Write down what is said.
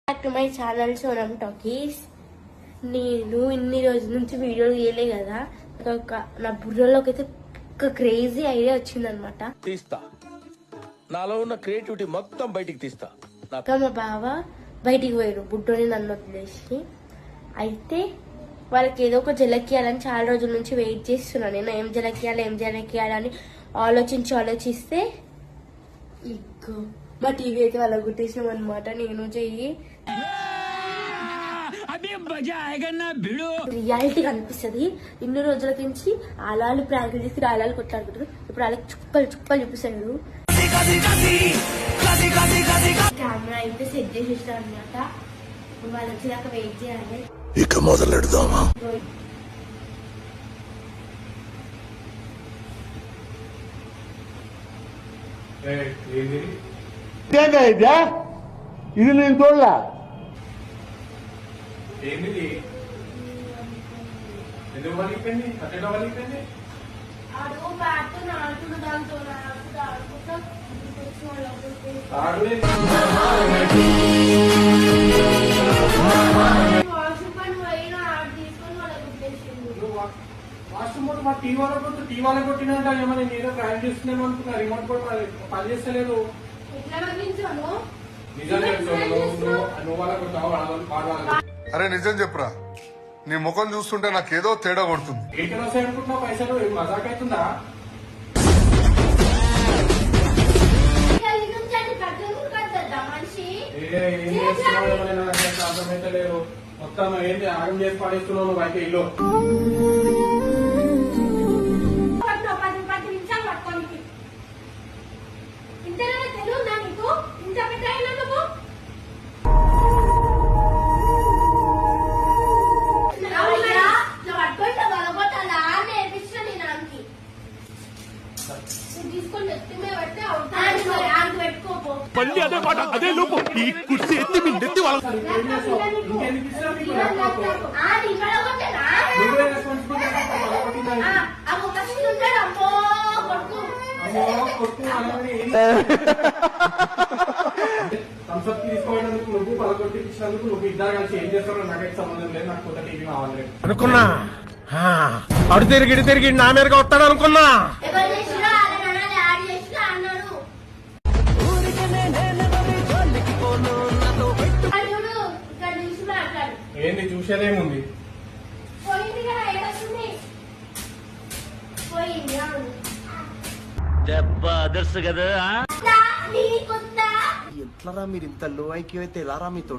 Back to my channel Sonam talkies. నేను ఇన్ని రోజుల నుంచి వీడియోలు చేయలే కదా, నా బుర్రలోకి అయితే ఒక క్రేజీ ఐడియా వచ్చిందనమాట. తీస్తా, నాలో ఉన్న క్రియేటివిటీ మొత్తం బయటికి తీస్తా. మా బావ బయటికి పోయాడు బుడ్డోని నన్ను వదిలేసి. అయితే వాళ్ళకి ఏదో ఒక జలకియాలని చాలా రోజుల నుంచి వెయిట్ చేస్తున్నాను. నేను ఏం జలకియాలని ఆలోచిస్తే ఇగో మా టీవీ అయితే వాళ్ళ గుట్టేసాం అనమాట. నేను చెయ్యి రియాలిటీ కనిపిస్తుంది. ఇన్ని రోజుల నుంచి ఆలాలు ప్రాంకులు చేసి ఆలాలు కొట్లాడుకుంటారు. ఇప్పుడు వాళ్ళకి చుక్కలు చూపిస్తాడు. కెమెరా అయితే సెట్ చేసేసాడు అనమాట. వాళ్ళు వచ్చేదాకా వెయిట్ చేయాలి. ఇక మొదలెడదామా? ఇది నేను చూడలా. ఏంటిది? ఎందుకు వలిగిపోయింది? అట్టేటో వలిగిపోయింది. వాష్రూమ్ మా టీవీ వాళ్ళ కొట్టినంట. ఏమన్నా నేను ట్రయల్ చేస్తున్నాను అనుకున్నా. రిమోట్ కూడా పని చేస్తలేదు. అరే నిజం చెప్పురా, నీ ముఖం చూస్తుంటే నాకేదో తేడా కొడుతుంది. ఏంటి వస్తాయి అనుకుంటున్నావు? పైసలు మజాక్ అవుతుందా? ఏం చేస్తున్నావు? అర్థమైతే లేదు. మొత్తం ఏంటి ఆగం చేసి పాడేస్తున్నావు నువ్వు అయితే ఇల్లు. మళ్ళీ అదే మాట, అదే లోపు. ఈ కుర్చీ ఎత్తి మీ నెత్తి వాళ్ళ తీసుకోవడానికి నువ్వు పదకొట్టి ఇచ్చినందుకు నువ్వు ఇద్దరు కలిసి ఏం చేస్తారో నాకైతే సంబంధం లేదు. నాకు కొత్త టీవీ కావాలి అనుకున్నా. అడు తిరిగి నా మీదగా వస్తాడు అనుకున్నా. ఏంది చూసేదేముంది? దెబ్బ అదర్స్ కదా. ఎట్లరా మీరు ఇంత లో ఐక్యూ అయితే ఎలారా మీతో?